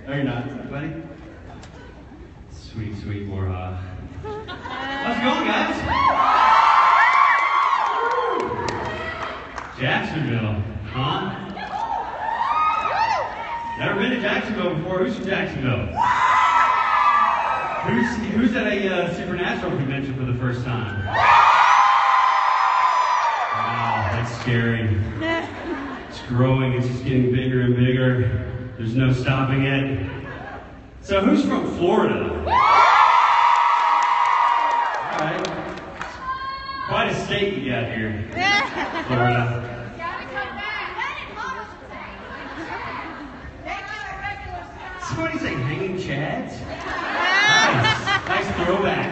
No, you're not, buddy. Sweet, sweet Warha. How's it going, guys? Jacksonville, huh? Never been to Jacksonville before. Who's from Jacksonville? Who's at a supernatural convention for the first time? Wow, that's scary. It's growing. It's just getting bigger and bigger. There's no stopping it. So who's from Florida? All right. Quite a state you got here. Florida. Somebody say hanging chads? Nice throwback.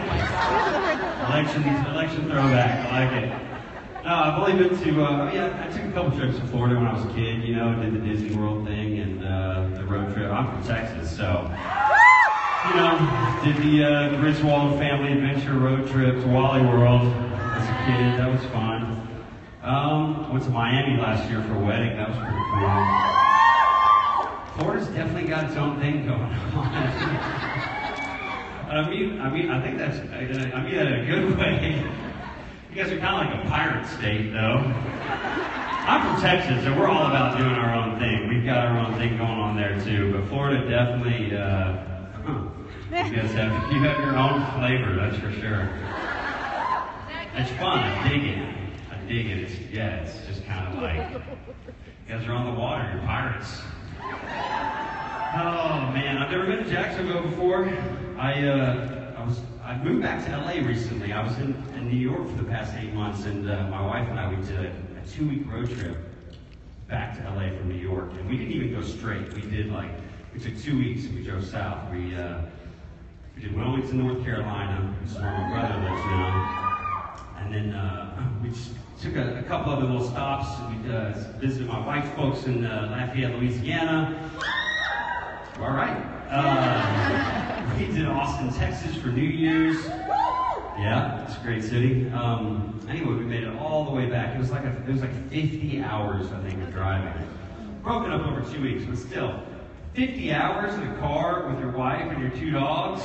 Election throwback. I like it. No, I've only been to, I took a couple trips to Florida when I was a kid, you know, did the Disney World thing and the road trip. I'm from Texas, so, you know, did the Griswold Family Adventure road trip to Wally World as a kid. That was fun. Went to Miami last year for a wedding. That was pretty cool. Florida's definitely got its own thing going on. I think that's, I mean that in a good way. You guys are kind of like a pirate state, though. I'm from Texas, and we're all about doing our own thing. We've got our own thing going on there, too. But Florida definitely, you guys have your own flavor, that's for sure. It's fun. I dig it. It's just kind of like, you guys are on the water. You're pirates. Oh man, I've never been to Jacksonville before. I moved back to LA recently. I was in New York for the past 8 months, and my wife and I, we did a 2-week road trip back to LA from New York, and we didn't even go straight. We took 2 weeks and we drove south. We did Wilmington, North Carolina, which is where my brother lives now, and then we just took a couple other little stops. We visited my wife's folks in Lafayette, Louisiana. All right. We did Austin, Texas for New Year's. Yeah, it's a great city. Anyway, we made it all the way back. It was like 50 hours, I think, of driving. Broken up over 2 weeks, but still. 50 hours in a car with your wife and your 2 dogs.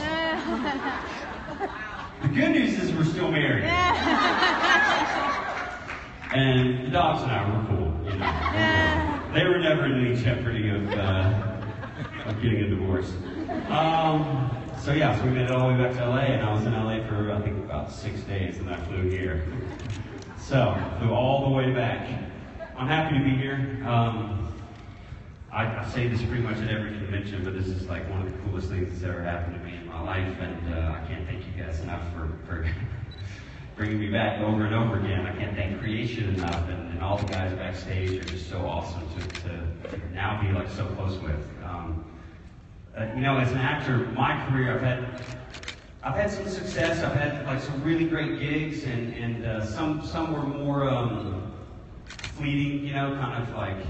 The good news is we're still married. And the dogs and I were cool, you know. They were never in any jeopardy of getting a divorce. So we made it all the way back to LA, and I was in LA for, I think, about 6 days, and I flew here. So, flew all the way back. I'm happy to be here. I say this pretty much at every convention, but this is like one of the coolest things that's ever happened to me in my life, and I can't thank you guys enough for bringing me back over and over again. I can't thank creation enough, and all the guys backstage are just so awesome to now be like so close with. You know, as an actor, my career, I've had some success. I've had like some really great gigs, and some were more fleeting. You know, kind of like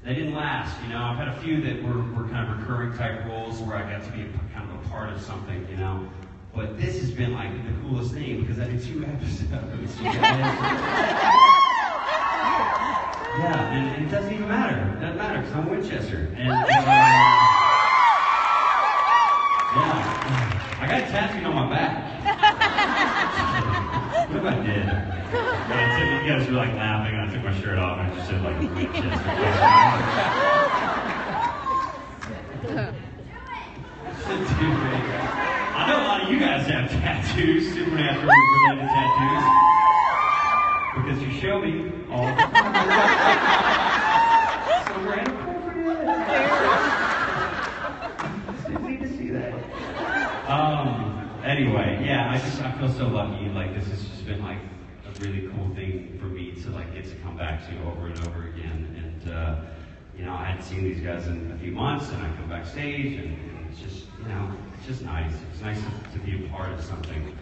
they didn't last. You know, I've had a few that were kind of recurring type roles where I got to be kind of a part of something. You know. But this has been like the coolest thing because I did 2 episodes. Yeah, and it doesn't even matter. It doesn't matter because I'm Winchester. And I got a tattoo on my back. What if I did? You guys were like laughing and I took my shirt off and I just said like Winchester. I know a lot of you guys have tattoos, supernatural related tattoos, because you show me all the time. So we're inappropriate. Just didn't need to see that. Anyway, yeah, I feel so lucky. Like this has just been like a really cool thing for me to like get to come back to over and over again. And you know, I hadn't seen these guys in a few months, and I come backstage, and it's just, you know, it's just nice. It's nice to be a part of something.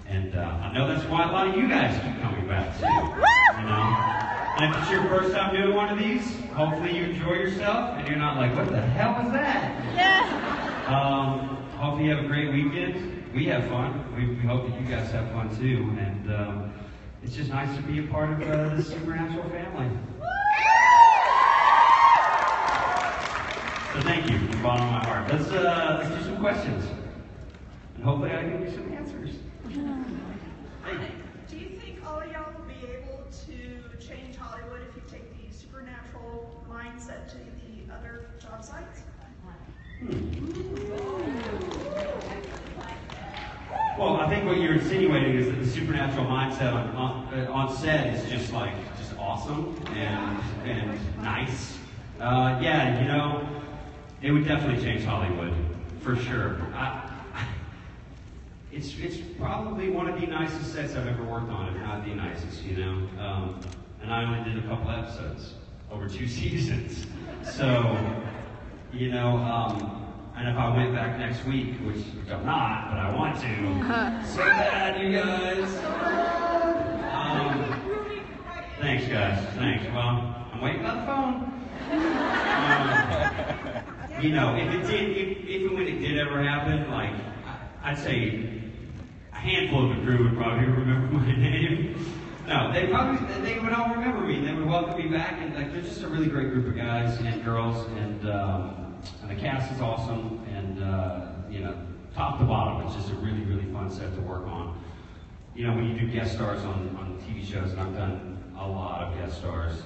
And I know that's why a lot of you guys keep coming back too. You know? And if it's your first time doing one of these, hopefully you enjoy yourself and you're not like, what the hell was that? Yeah. Hopefully you have a great weekend. We have fun. We hope that you guys have fun too. And it's just nice to be a part of this supernatural family. So thank you. the bottom of my heart. Let's do some questions. And hopefully I can give you some answers. Hey. Do you think all of y'all will be able to change Hollywood if you take the supernatural mindset to the other job sites? Well, I think what you're insinuating is that the supernatural mindset on set is just awesome and nice. Yeah, you know, it would definitely change Hollywood for sure. It's probably one of the nicest sets I've ever worked on, if not the nicest, you know. And I only did a couple episodes over 2 seasons, so you know. And if I went back next week, which I'm not, but I want to, so bad, you guys. Thanks, guys. Thanks. Well, I'm waiting on the phone. You know, if and when it did ever happen, like, I'd say a handful of the crew would probably remember my name. No, they would all remember me. They would welcome me back, and like, they're just a really great group of guys and girls, and the cast is awesome, and you know, top to bottom, it's just a really, really fun set to work on. You know, when you do guest stars on TV shows, and I've done a lot of guest stars,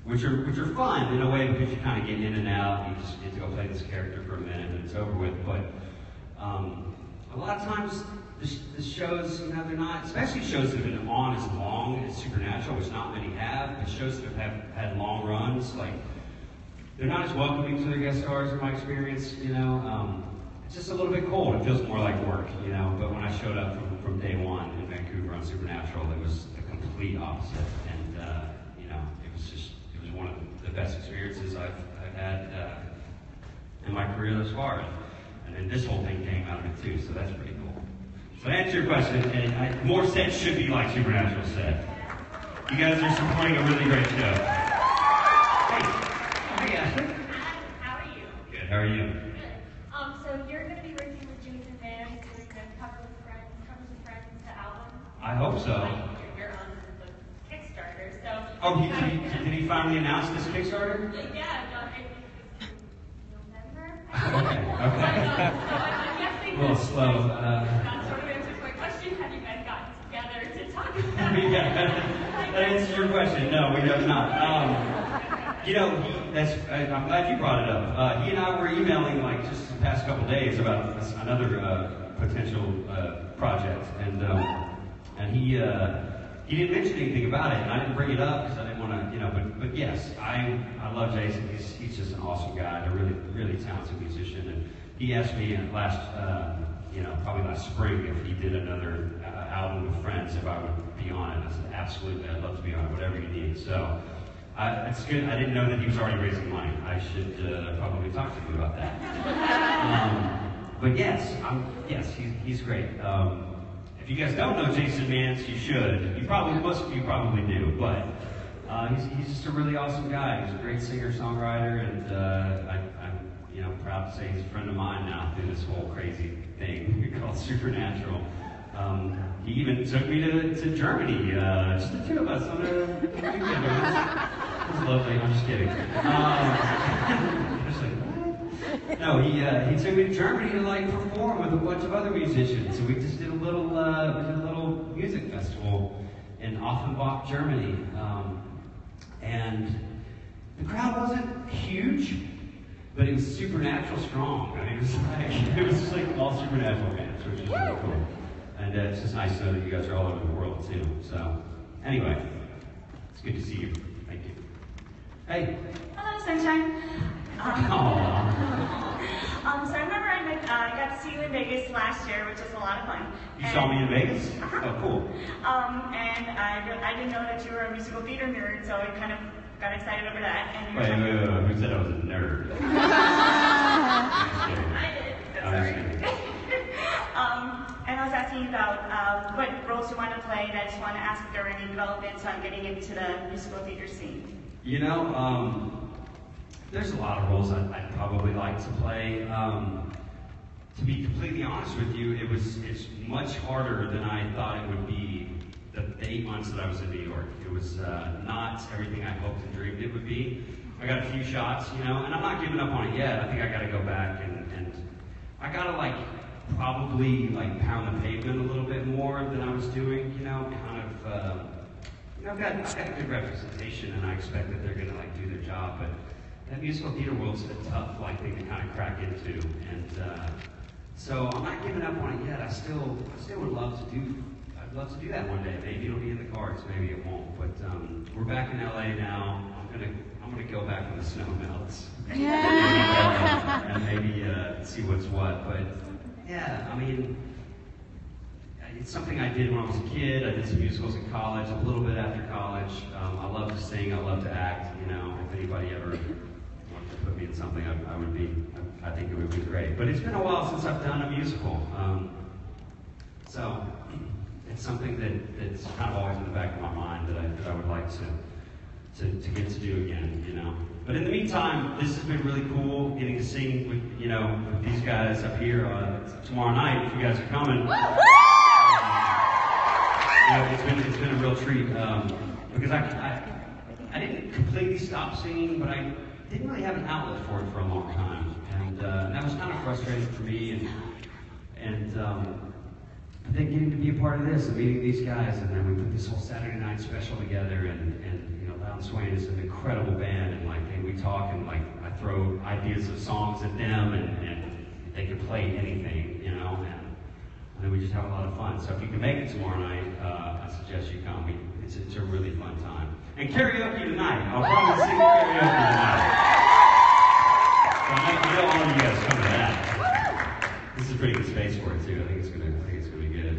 which are fun in a way because you kind of get in and out. You just get to go play this character for a minute and it's over with. But a lot of times the shows, you know, they're not, especially shows that have been on as long as Supernatural, which not many have, but shows that have had long runs, like, they're not as welcoming to their guest stars in my experience, you know. It's just a little bit cold. It feels more like work, you know. But when I showed up from day one in Vancouver on Supernatural, it was the complete opposite. And, you know, it was one of the best experiences I've had in my career thus far. And then this whole thing came out of it too, so that's pretty cool. So to answer your question, and more sets should be like Supernatural set. You guys are supporting a really great show. Hey, Ashley. How are you? Good. How are you? Good. So you're going to be working with Jason Mann doing the covers with Friends, the album. I hope so. You're on the Kickstarter, so. Oh, did he finally announce this Kickstarter? Yeah, no, November. Okay. So I'm guessing A little slow. that sort of answers my question. Have you guys gotten together to talk about it? Yeah, that answers your question. No, we have not. You know, I'm glad you brought it up. He and I were emailing like just the past couple days about another potential project, and he didn't mention anything about it, and I didn't bring it up because I didn't want to, you know. But yes, I love Jason. He's just an awesome guy, and a really, really talented musician. And he asked me probably last spring if he did another album with Friends, if I would be on it. I said absolutely, I'd love to be on it, whatever you need. So. It's good. I didn't know that he was already raising money. I should probably talk to him about that. But yes, he's great. If you guys don't know Jason Mans, you should. Most of you probably do. But he's just a really awesome guy. He's a great singer-songwriter, and I'm proud to say he's a friend of mine now through this whole crazy thing called Supernatural. He even took me to Germany, just the two of us on a weekend. It was lovely. I'm just kidding. Just like, what? No, he took me to Germany to like perform with a bunch of other musicians. So we just did a little music festival in Offenbach, Germany, and the crowd wasn't huge, but it was Supernatural strong. I mean, it was just like all Supernatural fans, which is really cool. And it's just nice to know that you guys are all over the world too. So, anyway, it's good to see you. Thank you. Hey. Hello, Sunshine. So I remember I got to see you in Vegas last year, which was a lot of fun. You saw me in Vegas? Uh-huh. Oh, cool. And I didn't know that you were a musical theater nerd, so I kind of got excited over that. And Wait. Who said I was a nerd? I did. Sorry. And I was asking you about what roles you want to play, and I just want to ask if there were any developments on getting into the musical theater scene. You know, there's a lot of roles I'd probably like to play. To be completely honest with you, it's much harder than I thought it would be the 8 months that I was in New York. It was not everything I hoped and dreamed it would be. I got a few shots, you know, and I'm not giving up on it yet. I think I got to go back and I got to like probably like pound the pavement a little bit more than I was doing, you know, kind of, you know, I've got a good representation and I expect that they're going to like do their job, but that musical theater world's a tough like thing to kind of crack into, and so I'm not giving up on it yet. I still would love to do. I'd love to do that one day. Maybe it'll be in the cards, maybe it won't. But we're back in LA now. I'm gonna go back when the snow melts. And maybe see what's what. But yeah, I mean, it's something I did when I was a kid. I did some musicals in college, a little bit after college. I love to sing. I love to act. You know, if anybody ever wanted to put me in something, I think it would be great. But it's been a while since I've done a musical. So it's something that's kind of always in the back of my mind that I would like to get to do again, you know. But in the meantime, this has been really cool, getting to sing with, you know, with these guys up here tomorrow night, if you guys are coming. You know, it's been a real treat, because I didn't completely stop singing, but I didn't really have an outlet for it for a long time. And that was kind of frustrating for me, and then getting to be a part of this and meeting these guys, and then we put this whole Saturday night special together, and you know, Loud and Swain is an incredible band, and like, and we talk, and like, I throw ideas of songs at them, and they can play anything, you know, and then we just have a lot of fun. So if you can make it tomorrow night, I suggest you come. It's a really fun time. And karaoke tonight. I'll probably sing karaoke tonight. So I know all of you guys come to that. This is a pretty good space for it too. I think it's gonna be good.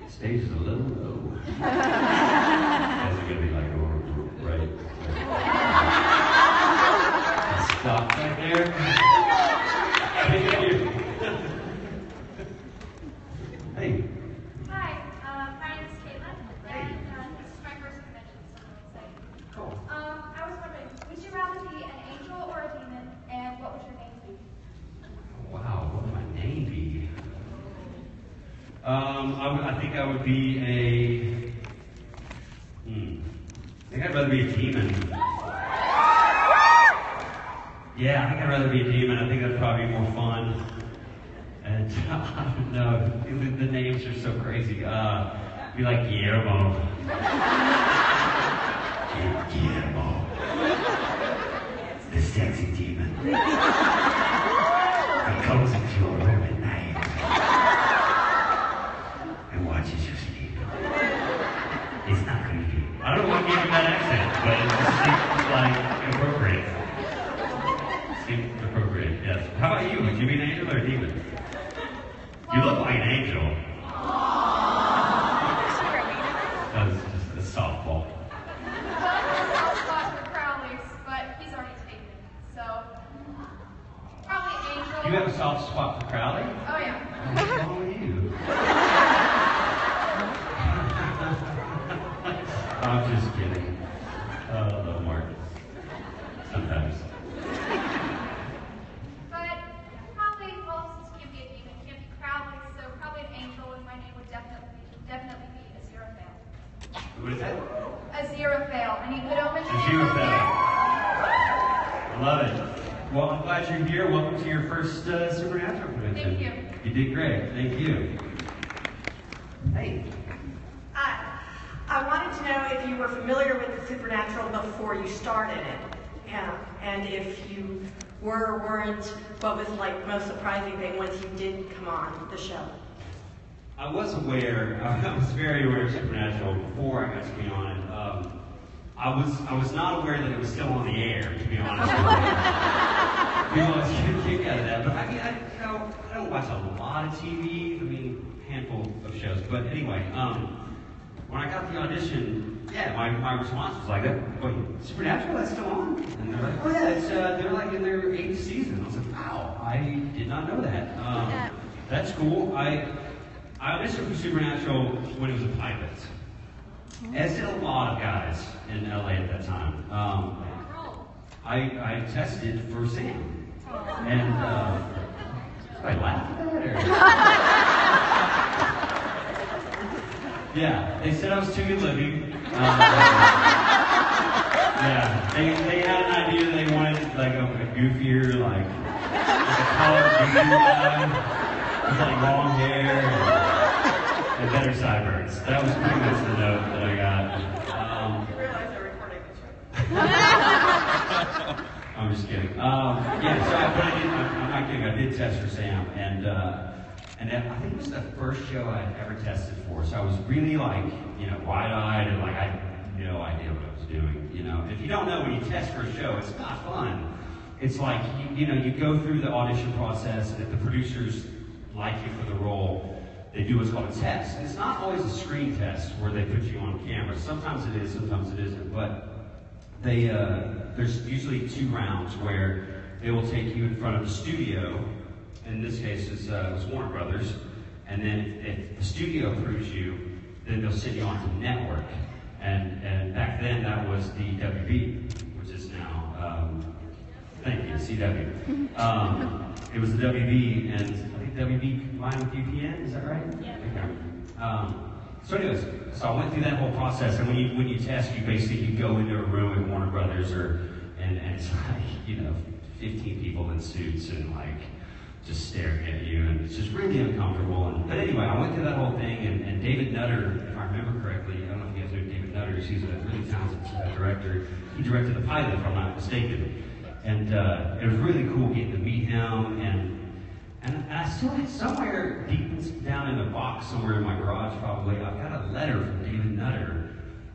The stage is a little low. You guys are gonna be like, oh, right. Stop right there. Thank you. Hey. Hi, my name is Caitlin, and this is my first convention, so I'm excited. Cool. I was wondering, would you rather be an angel or a demon, and what would your name be? Wow, what would my name be? I think I would be I think I'd rather be a demon. Yeah, I think I'd rather be a demon. I think that'd probably be more fun. And I don't know, the names are so crazy. Be like Guillermo. Guillermo. The sexy demon. He comes into your room at night and watches you sleep. It's not creepy. I don't know what gave him that accent, but it seems like appropriate. Seems appropriate, yes. How about you? Would you be an angel or a demon? You look like an angel. That was just a softball. Soft spot for Crowley's, but he's already taken it, so probably angel. You have a soft spot for Crowley? Oh yeah. What's wrong with you? I'm just kidding. Mark. Sometimes. But probably, well, since you can't be a demon, you can't be Crowley, so probably an angel, and my name would definitely be Aziraphale. What is that? Aziraphale. Any good omens? Aziraphale. I love it. Well, I'm glad you're here. Welcome to your first Supernatural convention. Thank you. You did great. Thank you. Hey. I wanted to know if you were familiar with the Supernatural before you started it. Yeah. And if you were or weren't, what was like the most surprising thing once you did come on the show? I was aware, I was very aware of Supernatural before I got to be on it. I was not aware that it was still on the air, to be honest with you. People always get a kick out of that. But I mean, I don't watch a lot of TV. I mean, a handful of shows. But anyway, when I got the audition, yeah, my response was like, wait, Supernatural, that's still on? And they're like, oh yeah, it's, they're like in their 8th season. I was like, wow, I did not know that. That's cool. I auditioned for Supernatural when it was a pilot. As did a lot of guys in LA at that time. I tested for Sam. And I laughed at that. Yeah, they said I was too good looking. Yeah, they had an idea they wanted like a goofier, like a taller, goofier guy with like long hair and better sideburns. That was pretty much the note that I got. You realize they're recording this, right? I'm just kidding. Yeah, so I'm not kidding. I did test for Sam, and I think it was the first show I'd ever tested for. So I was really like, wide-eyed and like I had no idea what I was doing. If you don't know when you test for a show, it's not fun. It's like you go through the audition process, and if the producers like you for the role, they do what's called a test. And it's not always a screen test where they put you on camera. Sometimes it is, sometimes it isn't. But there's usually 2 rounds where they will take you in front of the studio. In this case, it was Warner Brothers. And then if the studio approves you, then they'll send you on to the network. And back then, that was the WB, which is now, thank you, CW. It was the WB, and I think WB combined with UPN, is that right? Yeah. Okay. So anyways, so I went through that whole process, and when you test, you go into a room at Warner Brothers, and it's like, 15 people in suits and like just staring at you, and it's just really uncomfortable. But anyway, I went through that whole thing, and David Nutter, if I remember correctly, I don't know if you guys know who David Nutter is, he's a really talented director. He directed the pilot, if I'm not mistaken. And it was really cool getting to meet him, and I still had somewhere deep down in the box, somewhere in my garage probably, I've got a letter from David Nutter.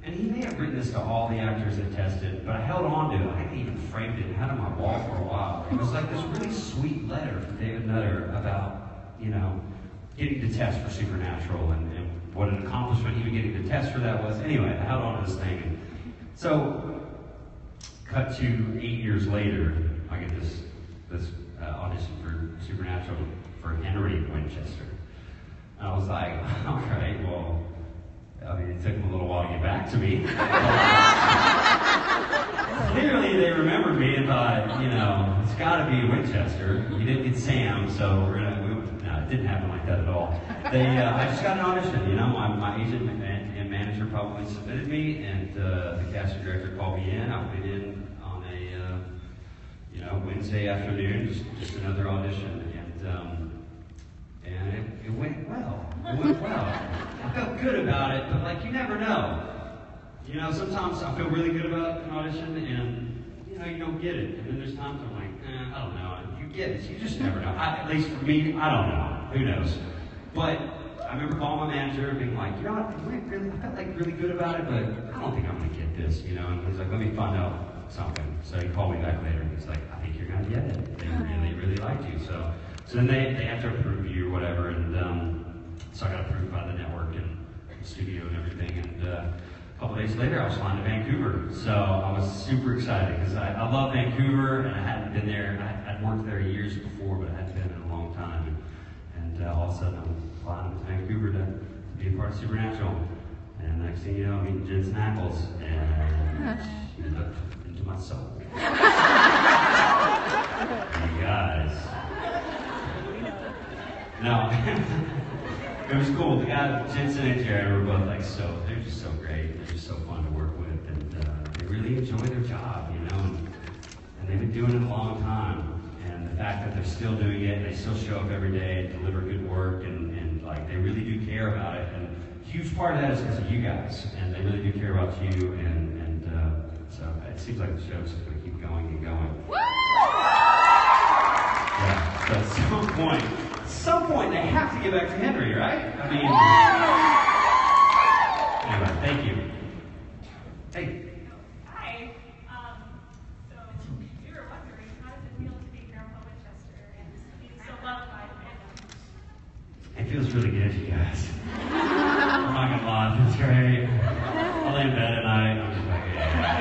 And he may have written this to all the actors that tested, but I held on to it. I even framed it and had it on my wall for a while. It was like this really sweet letter from David Nutter about, getting to test for Supernatural and what an accomplishment even getting to test for that was. Anyway, I held on to this thing. And so, cut to 8 years later, I get this audition for Supernatural for Henry Winchester. And I was like, all right, well, it took them a little while to get back to me. Clearly, they remembered me and thought, it's got to be Winchester. You didn't get Sam, so no, it didn't happen like that at all. I just got an audition. My agent and manager probably submitted me, and the casting director called me in. I went in on a Wednesday afternoon, just another audition, and it went well. It went well. I felt good about it, but you never know. Sometimes I feel really good about an audition, and you don't get it. And then there's times I'm like, I don't know. You get it. You just never know. At least for me, I don't know. Who knows? But I remember calling my manager and being like, what? I felt really good about it, but I don't think I'm going to get this. And he's like, let me find out something. So he called me back later, and he's like, I think you're going to get it. They really, really liked you. So then they have to approve you or whatever, and so I got approved by the network and the studio and everything. And a couple days later, I was flying to Vancouver. So I was super excited because I love Vancouver, and I hadn't been there. I'd worked there years before, but I hadn't been in a long time. And all of a sudden, I'm flying to Vancouver to be a part of Supernatural. And next thing you know, I'm meeting Jensen Ackles, and she looked into my soul. You guys. No. It was cool. The guy, Jensen and Jared, were both they're just so great. They're just so fun to work with, and they really enjoy their job, and they've been doing it a long time. And the fact that they're still doing it, they still show up every day, deliver good work, and they really do care about it. And a huge part of that is because of you guys, and they really do care about you, and so it seems like the show's just going to keep going and going. Woo! Yeah, so at some point, they have to get back to Henry, right? Anyway, thank you. Hey. Hi. So we were wondering, how does it feel to be Grandpa Winchester and be so loved by the fandom? It feels really good, you guys. I'm not gonna lie, it's great. I lay in bed at night, I'm just like, yeah.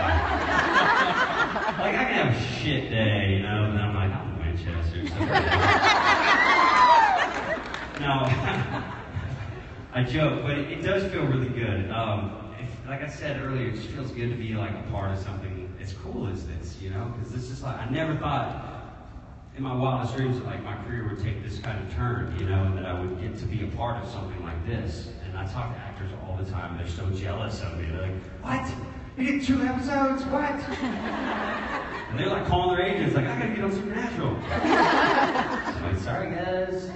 I can have a shit day, and then I'm like, I'm Winchester. So no, I joke, but it does feel really good. Like I said earlier, it just feels good to be a part of something as cool as this, because this is I never thought in my wildest dreams that my career would take this kind of turn, and that I would get to be a part of something like this. And I talk to actors all the time, they're so jealous of me. They're like, what? We did 2 episodes, what? And they're like calling their agents, like, I gotta get on Supernatural. So I'm like, sorry guys.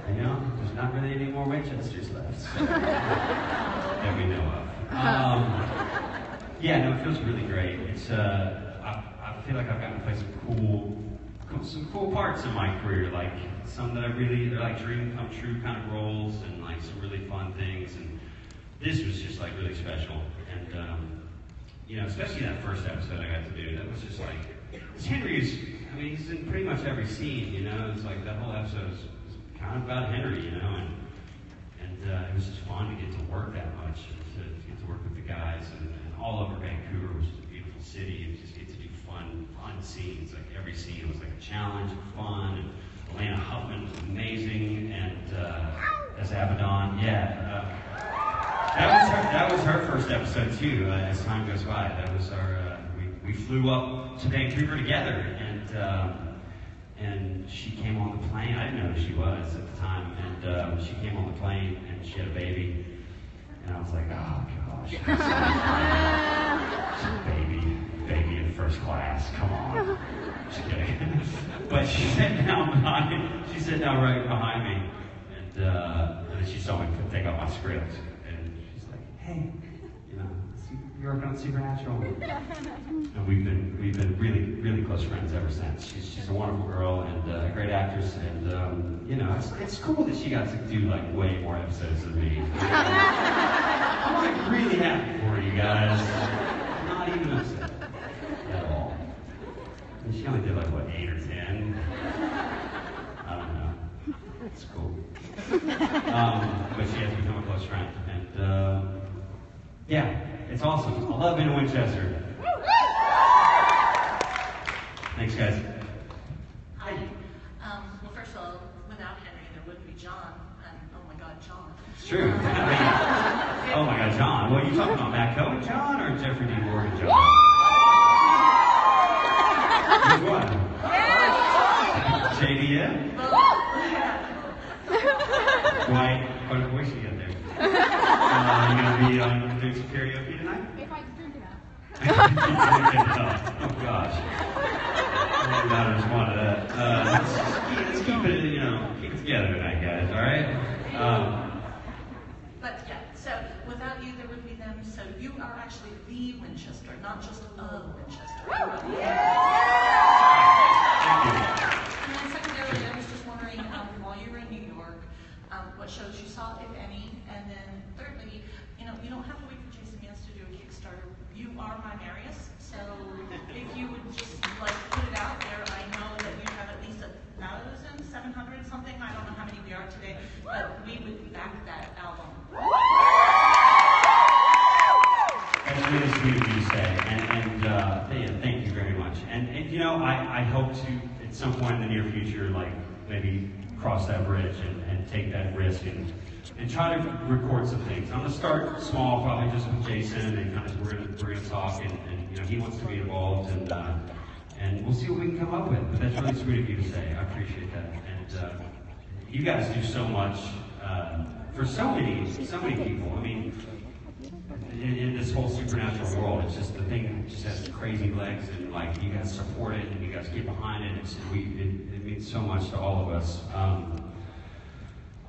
You know, there's not really any more Winchesters left. So, that we know of. Yeah, no, it feels really great. It's, I feel like I've gotten to play some cool parts in my career, like some that they're like dream come true kind of roles, and like some really fun things. And this was just like really special. And you know, especially that first episode I got to do, that was just like, Henry is, I mean, he's in pretty much every scene, you know. It's like that whole episode was kind of about Henry, you know, and it was just fun to get to work that much, and to get to work with the guys, and all over Vancouver, which is a beautiful city, and just get to do fun scenes. Like every scene was like a challenge, fun, and Alana Huffman was amazing, and as Abaddon, yeah. That was her first episode too. As time goes by, that was our. We flew up to Vancouver together, and she came on the plane. I didn't know who she was at the time, and she came on the plane and she had a baby, and I was like, oh gosh, baby in first class. Come on, just kidding. But she sat down right behind me, and then she saw me take out my script. Hey, you know, you're working on Supernatural. And we've been really, really close friends ever since. She's a wonderful girl and a great actress, and you know, it's cool that she got to do like way more episodes than me. I'm like really happy for you guys. Not even upset at all. And she only did like what, 8 or 10? I don't know. It's cool. But she has become a close friend, and yeah, it's awesome. I love being in Winchester. Thanks, guys. Hi. Well, first of all, without Henry, there wouldn't be John. And oh my God, John. It's true. Oh my God, John. What are you talking about? Matt Cohen John or Jeffrey D. Morgan John? Which one? JDM? What voice you get there? You gonna be doing some karaoke tonight? If I drink enough. Oh gosh. That was one of that. Let's keep it, you know, keep it together tonight, guys. All right. But yeah, so without you, there would be them. So you are actually the Winchester, not just a Winchester. Thank you. And then secondarily, I was just wondering, while you were in New York, what shows you saw, if any, and then thirdly, you know, you don't have to wait for Jason Mans to do a Kickstarter. You are my Marius, so if you would just like put it out there, I know that you have at least 1,700 something. I don't know how many we are today, but we would back that album. That's really sweet of you to say, and yeah, thank you very much. And you know, I hope to at some point in the near future, like maybe cross that bridge and take that risk and try to record some things. I'm gonna start small, probably just with Jason, and kind of we're gonna talk, and you know, he wants to be involved, and we'll see what we can come up with. But that's really sweet of you to say. I appreciate that, and you guys do so much for so many people. I mean, in this whole supernatural world, it's just the thing that just has crazy legs, and like you guys support it and you guys get behind it. It means so much to all of us.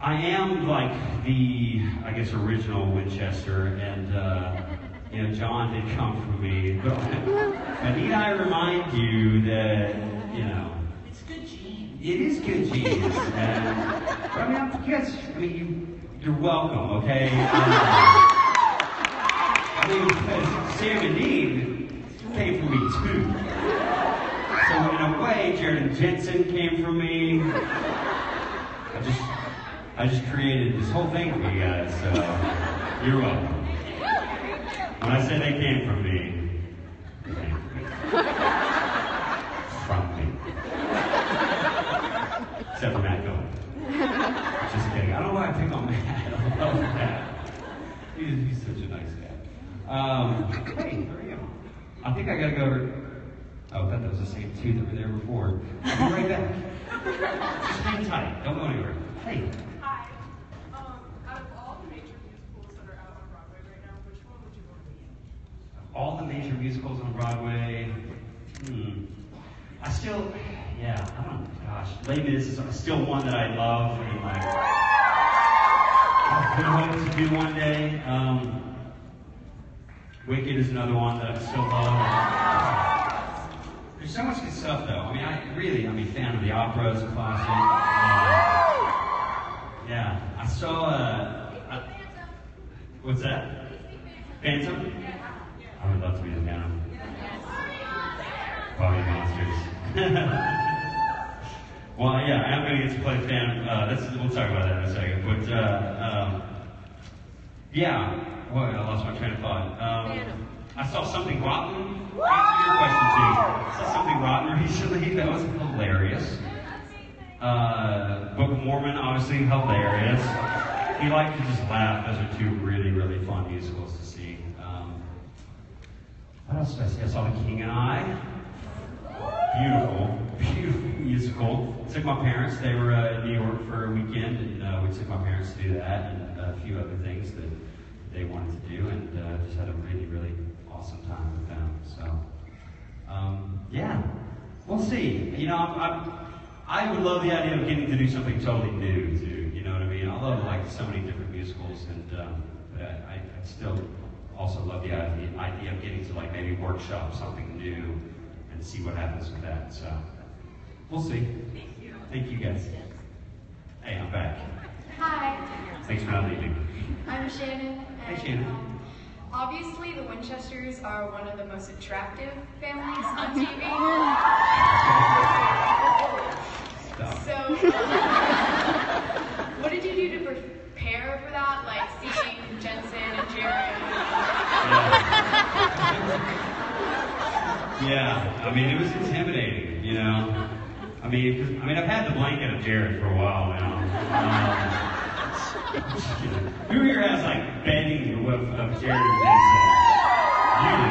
I am like the, I guess, original Winchester, and you know, John did come from me. But need I remind you that, you know, It's good genes. it is good genes. And, but I mean, you're welcome, okay? I mean, because Sam and Dean came from me too. So in a way, Jared and Jensen came from me. I just created this whole thing for you guys, so you're welcome. When I say they came from me, they came from me. From me. Except for Matt Cohen. Just kidding. I don't know why I pick on Matt. I love Matt. He's such a nice guy. Hey, there we go. I think I gotta go over. Oh, I thought that was the same two that were there before. I'll be right back. Just hang tight. Don't go anywhere. Hey. Hi. Out of all the major musicals that are out on Broadway right now, which one would you want to be in? musicals on Broadway. I still, yeah, I don't, gosh, Les Mis is still one that I love and like, I hope to do one day. Wicked is another one that I still love. There's so much good stuff though. I mean, I'm a fan of the opera as a classic. Yeah, I saw, what's that? Phantom? I would love to be the Phantom. Bobby Monsters. Well, yeah, I'm going to get to play Phantom. We'll talk about that in a second. But, yeah. Well, I lost my train of thought. I saw Something Rotten. Answer your question, too. I saw Something Rotten recently. That was hilarious. Book of Mormon, obviously hilarious. If you like to just laugh, those are two really, really fun musicals to see. What else did I see? I saw The King and I. Beautiful, beautiful musical. Took my parents. They were in New York for a weekend, and we took my parents to do that and a few other things that they wanted to do, and just had a really, really awesome time with them. So, yeah, we'll see. You know, I would love the idea of getting to do something totally new, too. You know what I mean? I love like so many different musicals, and but I still also love the idea of getting to like maybe workshop something new and see what happens with that. So we'll see. Thank you. Thank you guys. Hey, I'm back. Hi, Thanks for not leaving. I'm Shannon. Hey, And, Shannon. Obviously, the Winchesters are one of the most attractive families on TV. Stop. So, what did you do to prepare for that? Like seeing Jensen and Jared? Yeah, I mean, it was intimidating, you know. I mean, I've had the blanket of Jared for a while now. Who here has like bedding of Jared and Jensen? You do.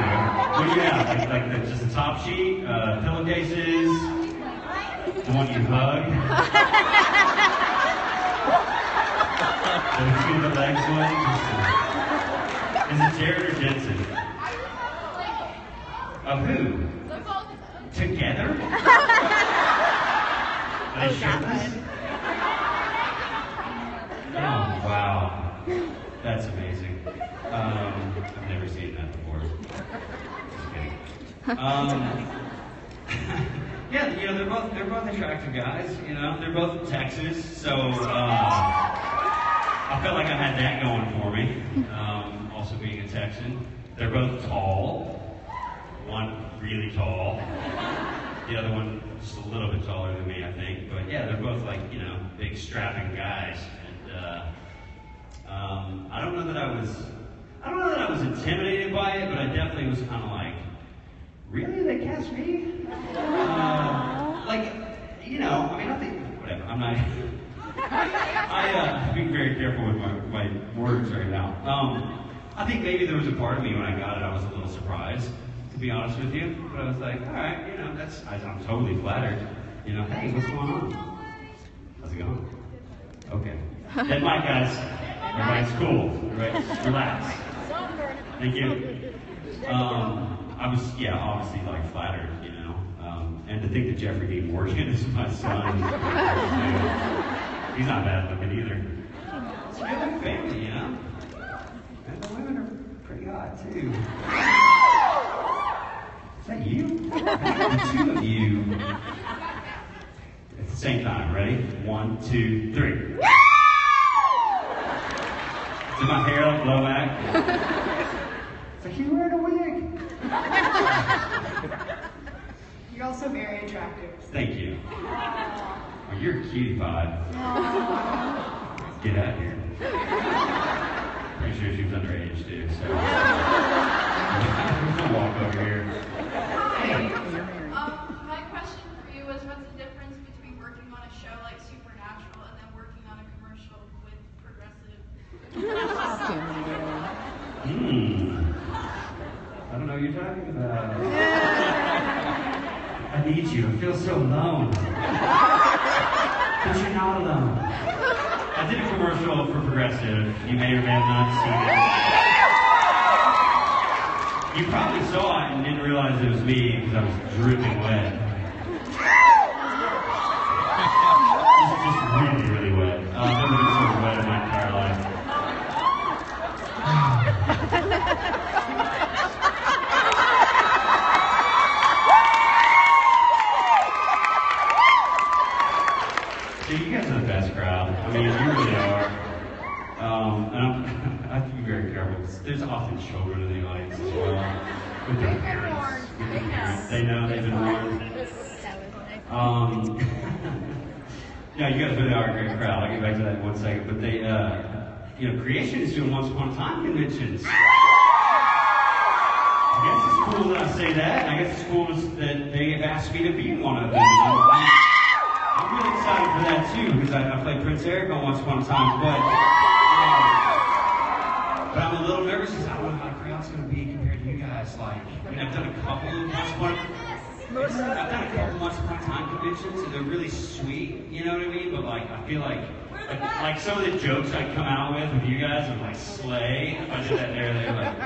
What do you have? Like just the top sheet, pillowcases, the one you hug. Between the legs one. Is it Jared or Jensen? Of who? Together? Are they shirtless? Oh, wow. That's amazing. I've never seen that before. Just kidding. Yeah, you know, they're both attractive guys, you know. They're both from Texas, so I felt like I had that going for me. Also being a Texan. They're both tall. One really tall. The other one just a little bit taller than me, I think. But yeah, they're both like, you know, big strapping guys. And I don't know that I was intimidated by it, but I definitely was kind of like, really? They cast me? Like, you know, I mean, I think, whatever, I'm not, I'm being very careful with my words right now. I think maybe there was a part of me when I got it, I was a little surprised, to be honest with you. But I was like, all right, you know, I'm totally flattered. You know, hey, what's going on? How's it going? Okay. Dead mic, guys. Everybody's cool. Everybody, relax. Thank you. I was, yeah, obviously, like, flattered, you know. And to think that Jeffrey Dean Morgan is my son. He's not bad looking either. It's a good family, you know. And the women are pretty hot, too. Is that you? I think the two of you. At the same time, ready? 1, 2, 3. Did my hair like blow back? It's like, you're wearing a wig. You're also very attractive. Thank you. Oh, you're a cutie pie. Get out of here. Pretty sure she was underage too, so. We'll walk over here. Hey. My question for you was, what's the difference between working on a show like Supernatural and then working on a commercial with Progressive? I don't know what you're talking about. I need you. I feel so alone. But you're not alone. I did a commercial for Progressive. You may or may have not seen it. You probably saw it and didn't realize it was me because I was dripping wet. Just really, really wet. I've never been so wet in my entire life. So you guys are the best crowd. I mean, you really are. And I have to be very careful because there's often children in the audience as well with their parents. They know they've been warned. Yeah, you guys really are a great crowd. I'll get back to that in 1 second. But they, Creation is doing Once Upon a Time conventions. I guess it's cool that I say that. I guess it's cool that they have asked me to be in one of them. I'm really excited for that too because I played Prince Eric on Once Upon a Time, but I'm a little nervous because I don't know how the crowd's going to be compared to you guys. Like, I've done a couple of Once Upon a Time conventions, and they're really sweet, you know what I mean? But like, I feel like some of the jokes I come out with you guys would like slay. If I did that there, they're like.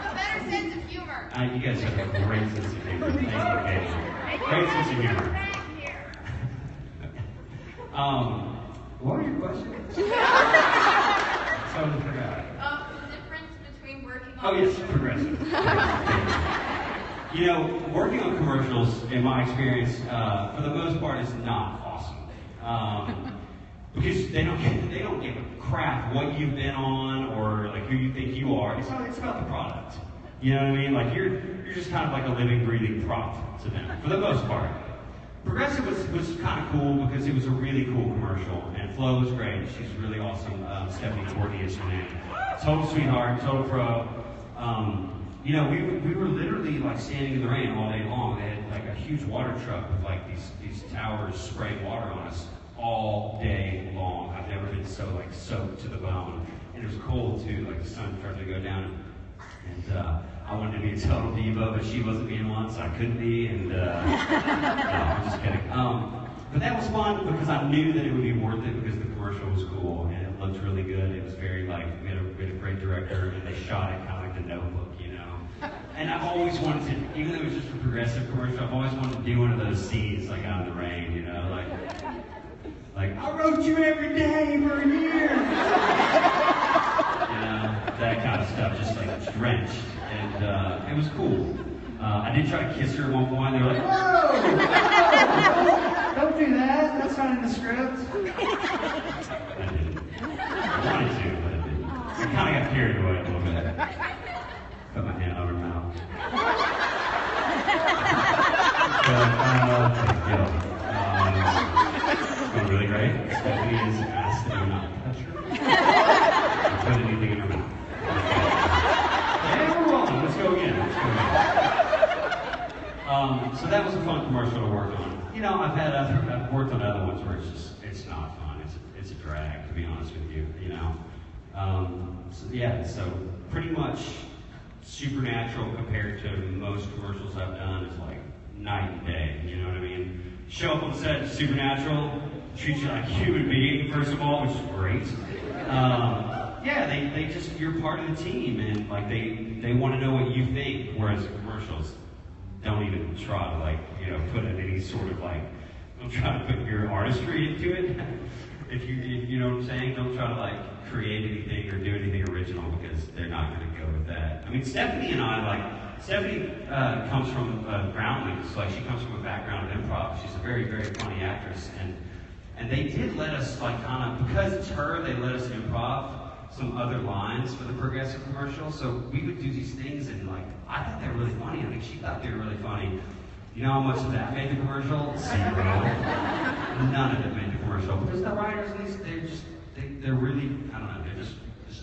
A better sense of humor. You guys have a great sense of humor. Thank you, Katie. Great sense of humor. What were your questions? Totally forgot. The difference between working on Oh yes, progressive. Working on commercials, in my experience, for the most part, is not awesome. Because they don't give a crap what you've been on or like who you think you are. It's about the product. You know what I mean? Like you're just kind of like a living, breathing prop to them for the most part. Progressive was kind of cool because it was a really cool commercial, and Flo was great. She's really awesome. Stephanie Courtney is her name. Total sweetheart, total pro. We were literally like standing in the rain all day long. They had like a huge water truck with like these towers spraying water on us all day long. I've never been so like soaked to the bone, and it was cold too. Like the sun started to go down, and I wanted to be a total diva, but she wasn't being one, so I couldn't be. And no, I'm just kidding. But that was fun because I knew that it would be worth it because the commercial was cool and it looked really good. It was very like we had a great director, and they shot it kind of like The Notebook, And I've always wanted to, even though it was just a progressive commercial, I've always wanted to do one of those scenes like out in the rain, like I wrote you every day for a year. That kind of stuff, just like drenched. And it was cool. I did try to kiss her at one point. They were like, whoa! Don't do that. That's not in the script. I didn't. I wanted to, but I didn't. I kind of got carried away a little bit. Put my hand on her mouth. Going really great. Stephanie is asked that you not touch her. Don't put anything in her mouth. And we're rolling. Let's go again. So that was a fun commercial to work on. I've worked on other ones where it's not fun. It's a drag, to be honest with you. So pretty much Supernatural compared to most commercials I've done is like night and day. You know what I mean? Show up on set, Supernatural, treat you like a human being, first of all, which is great. They just, you're part of the team, and like they want to know what you think, whereas commercials don't even try to put in any sort of don't try to put your artistry into it. If you know what I'm saying, don't try to create anything or do anything original because they're not going to go with that. I mean, Stephanie and I, Stephanie comes from Groundlings, she comes from a background of improv. She's a very, very funny actress, and they did let us because it's her, they let us improv some other lines for the progressive commercial. So we would do these things, and I thought they were really funny. I think she thought they were really funny. You know how much of that made the commercial? Zero. None of it made the commercial because the writers, they're really, I don't know, there's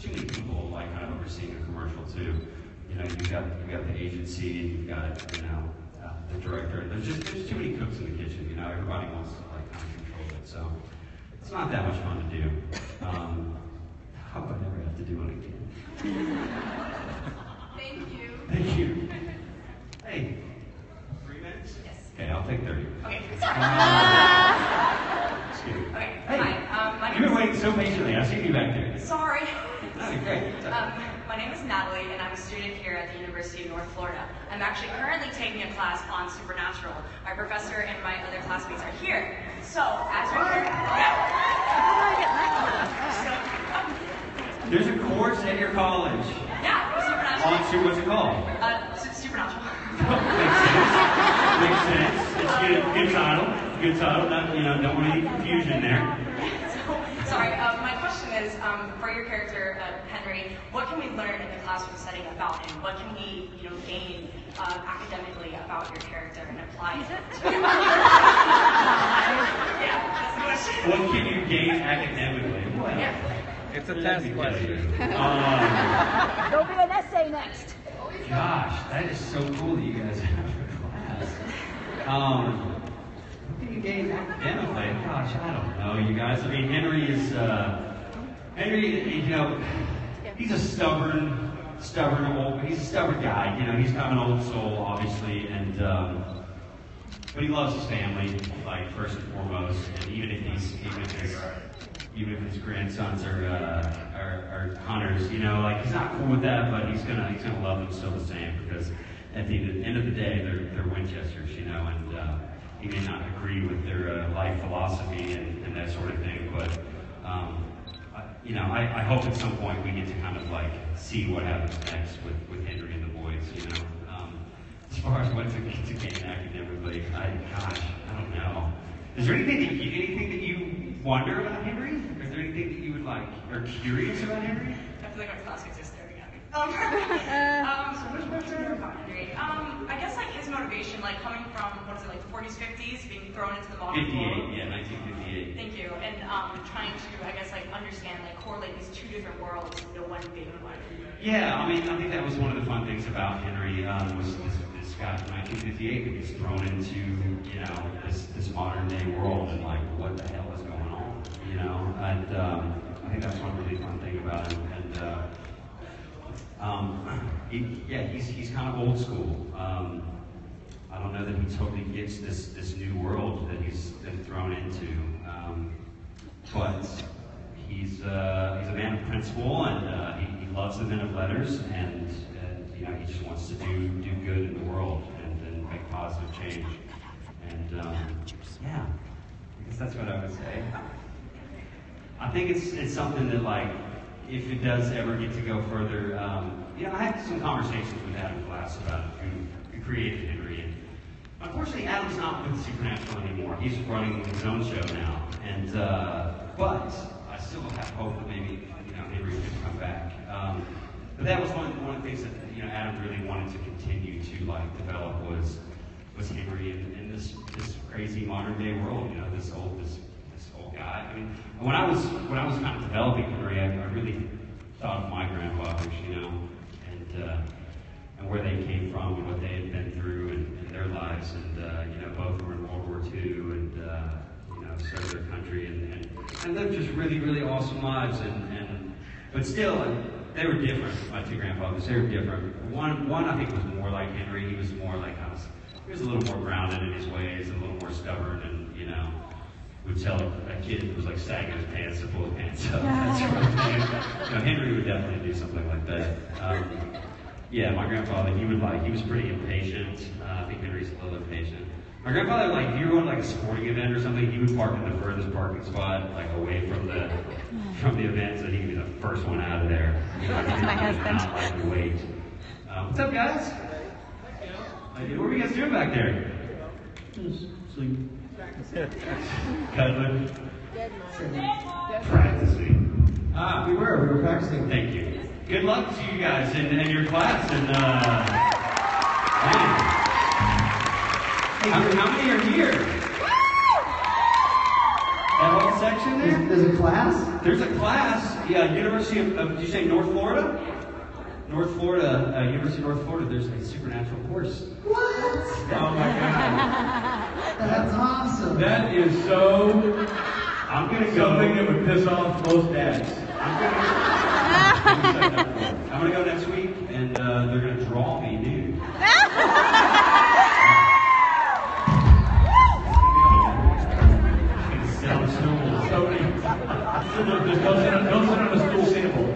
too many people kind of overseeing a commercial too. You've got the agency, you've got the director. There's too many cooks in the kitchen. Everybody wants to kind of control it. So it's not that much fun to do. I hope I never have to do it again. Thank you. Thank you. Hey, 3 minutes? Yes. Okay, I'll take 30. Okay, sorry. Excuse me. Okay, Hey, hi. you've been waiting so patiently. I see you back there. Sorry. Oh, great. My My name is Natalie, and I'm a student here at the University of North Florida. I'm actually currently taking a class on Supernatural. My professor and my other classmates are here. So, as you're here, There's a course at your college. Yeah, Supernatural. What's it called? Supernatural. Makes sense. It's good title. Good title. Don't want any confusion there. Sorry, my question is, for your character, Henry, what can we learn in the classroom setting about him? What can he, gain academically about your character and apply it to Yeah, that's the question. What can you gain academically? Well, yeah. It's a test question. There'll be an essay next. Gosh, that is so cool that you guys have a class. What can you gain academically? Gosh, I don't know, you guys. I mean, Henry, he's a stubborn guy. He's kind of an old soul, obviously, but he loves his family, like, first and foremost. And even if his grandsons are hunters, he's not cool with that, but he's gonna love them still the same, because at the end of the day, they're Winchesters, and he may not agree with their life philosophy and that sort of thing, but I hope at some point we get to kind of like see what happens next with Henry and the boys, As far as what to gain academically, I don't know. Is there anything that you wonder about Henry? Is there anything that you would like, or curious about Henry? I feel like my classmates are staring at me. So much more to know about Henry. I guess like his motivation, like coming from, the 40s, 50s, being thrown into the modern world. 58, yeah, 1958. Thank you. And trying to, I guess, like understand, like correlate these two different worlds into one big one. Yeah, I think that was one of the fun things about Henry, was this guy from 1958 who gets thrown into, this modern day world, and like, what the hell is going on, and I think that's one really fun thing about him, and he's kind of old school. I don't know that he totally gets this new world that he's been thrown into, but he's a man of principle, and he loves the men of letters, and he just wants to do good in the world and make positive change. And I guess that's what I would say. I think it's something that, like, if it does ever get to go further, I had some conversations with Adam Glass about who created Henry. And unfortunately, Adam's not with Supernatural anymore. He's running his own show now, and but I still have hope that maybe Henry could come back. But that was one of the things that Adam really wanted to continue to like develop was Henry in this crazy modern day world. This old guy. I mean, when I was kind of developing Henry, I really thought of my grandfathers, and where they came from and what they had been through in their lives, and both were in World War II, and served their country and lived just really, really awesome lives, but still, they were different. My two grandfathers, they were different. One I think was more like Henry. He was more like he was a little more grounded in his ways, a little more stubborn, and would tell a kid who was like sagging his pants to pull his pants up. That sort of thing. Henry would definitely do something like that. My grandfather, he was pretty impatient. I think Henry's a little impatient. My grandfather, like, if you were going to like a sporting event or something, he would park in the furthest parking spot, like away from the event, so he could be the first one out of there. That's my husband. Not like to wait. What's up, guys? What are you guys doing back there? Just sleeping. Cuddling. Practicing. We were practicing. Thank you. Good luck to you guys in your class. And how many are here? That whole section there? There's a class? There's a class. Yeah, University of did you say North Florida? North Florida, University of North Florida, there's a supernatural course. What? Oh my God. That's awesome. That is so, I'm going to go. Something that would piss off most dads. I'm going to go next week, and they're going to draw me nude. Sell stools. Just don't sit on a stool sample.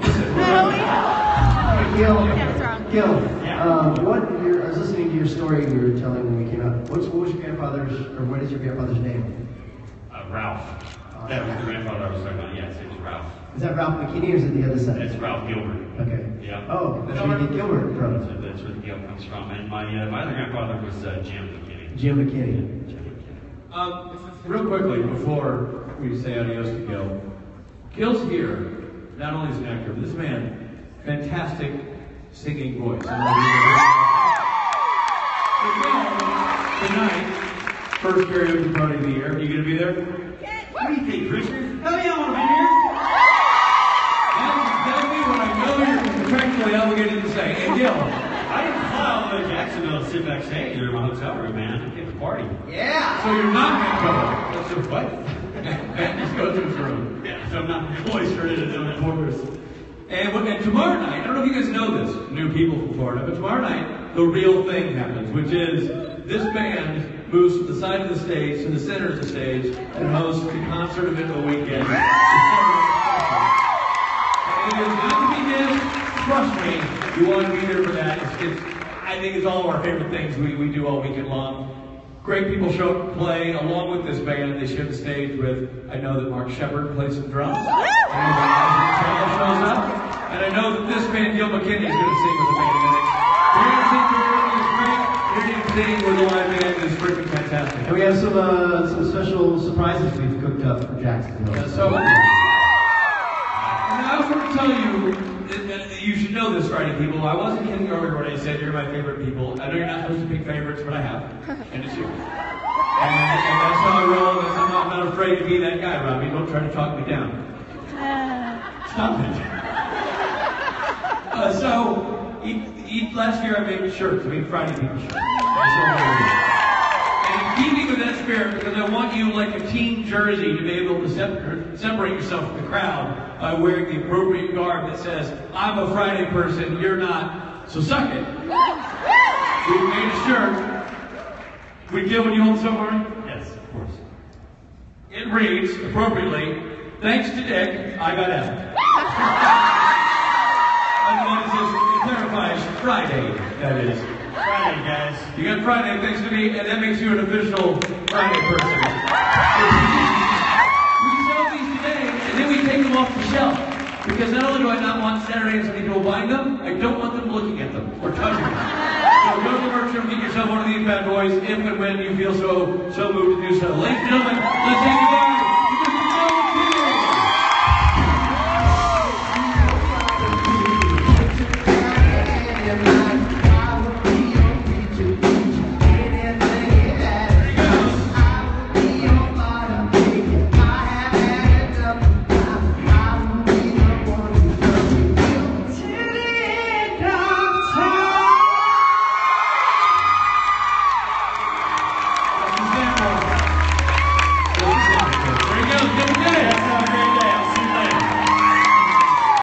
story you were telling when we came out. What was your grandfather's, or what is your grandfather's name? Ralph. That was the grandfather I was talking about. Yes, it was Ralph. Is that Ralph McKinney or is it the other side? That's Ralph Gilbert. Okay. Yeah. Oh, that's where you get Gilbert from. That's where the Gil comes from. And my other grandfather was Jim McKinney. Jim McKinney. Real quickly, before we say adios to Gil, Gil's here, not only as an actor, but this man, fantastic singing voice. So Gil, tonight, first karaoke party of the year, are you going to be there? What do you think, Christian? Hell yeah, I want to be here. That's exactly what I know you're contractually obligated to say. And Gil, I didn't fly all the way to Jacksonville to sit backstage or in my hotel room, man. I get the party. Yeah! so you're not going to come. That's your what? Just go to his room. Yeah, so I'm not cloistered in the quarters. And tomorrow night, I don't know if you guys know this, new people from Florida, but tomorrow night, the real thing happens, which is this band moves from the side of the stage to the center of the stage and hosts the concert event of the weekend. And it is not to be missed. Trust me, you want to be there for that. I think it's all of our favorite things we do all weekend long. Great people show up to play along with this band. They share the stage with, I know that Mark Shepard plays some drums. I know that Isaac shows up. And I know that this band, Gil McKinney, is going to sing with the band. You're going to sing karaoke, it's great. You're going to sing with the live band, it's freaking fantastic. And we have some special surprises we've cooked up for Jacksonville. And I also want to tell you, you should know this, Friday people. I wasn't kidding earlier when I said you're my favorite people. I know you're not supposed to pick favorites, but I have. And it's you. And that's how I roll. I'm not afraid to be that guy, Robbie. Don't try to talk me down. Stop it. Last year I made shirts. I made Friday people shirts. And in keeping with that spirit, because I want you, like a team jersey, to be able to separate yourself from the crowd by wearing the appropriate garb that says, I'm a Friday person, you're not, so suck it. We've made a shirt. We Gil, when you hold somewhere? Yes, of course. It reads, appropriately, thanks to Dick, I got F. It clarifies Friday, that is. Friday, guys. You got Friday thanks to me, and that makes you an official Friday person. We sell these today, and then we take them off the shelf. Because not only do I not want Saturday and Sunday people buying them, I don't want them looking at them or touching them. So go to the merch room, get yourself one of these bad boys, if and when you feel so moved to do so. Ladies and gentlemen, let's take a